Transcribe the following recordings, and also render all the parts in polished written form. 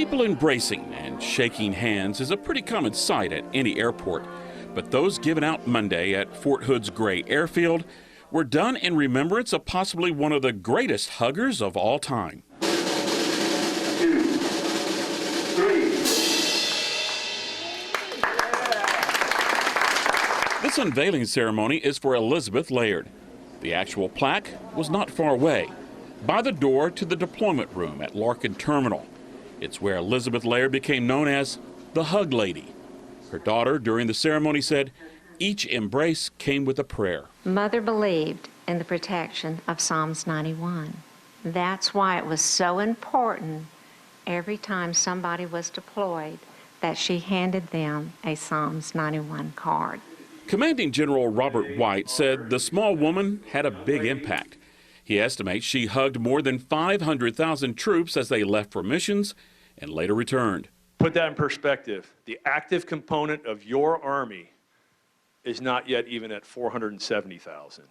People embracing and shaking hands is a pretty common sight at any airport, but those given out Monday at Fort Hood's Gray Airfield were done in remembrance of possibly one of the greatest huggers of all time. 2, 3. This unveiling ceremony is for Elizabeth Laird. The actual plaque was not far away, by the door to the deployment room at Larkin Terminal. It's where Elizabeth Laird became known as the Hug Lady. Her daughter, during the ceremony, said each embrace came with a prayer. Mother believed in the protection of Psalms 91. That's why it was so important every time somebody was deployed that she handed them a Psalms 91 card. Commanding General Robert White said the small woman had a big impact. He estimates she hugged more than 500,000 troops as they left for missions and later returned. Put that in perspective. The active component of your Army is not yet even at 470,000.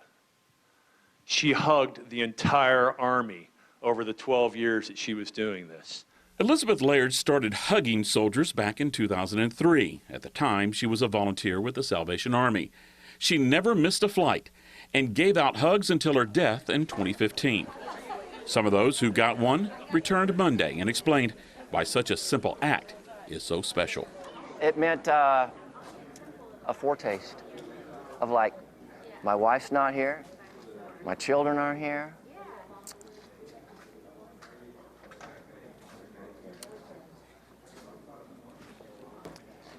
She hugged the entire Army over the 12 years that she was doing this. Elizabeth Laird started hugging soldiers back in 2003. At the time, she was a volunteer with the Salvation Army. She never missed a flight and gave out hugs until her death in 2015. Some of those who got one returned Monday and explained why such a simple act is so special. It meant a foretaste of, like, my wife's not here, my children aren't here.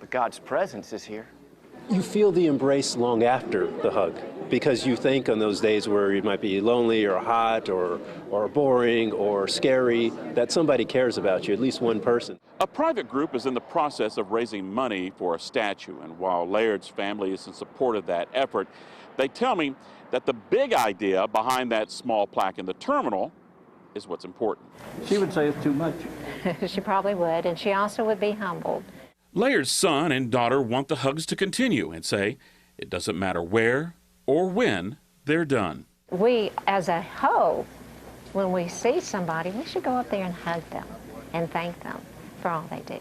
But God's presence is here. You feel the embrace long after the hug, because you think on those days where you might be lonely or hot or boring or scary, that somebody cares about you, at least one person. A private group is in the process of raising money for a statue, and while Laird's family is in support of that effort, they tell me that the big idea behind that small plaque in the terminal is what's important. She would say it's too much. She probably would, and she also would be humbled. Laird's son and daughter want the hugs to continue and say it doesn't matter where or when they're done. We, as a whole, when we see somebody, we should go up there and hug them and thank them for all they do.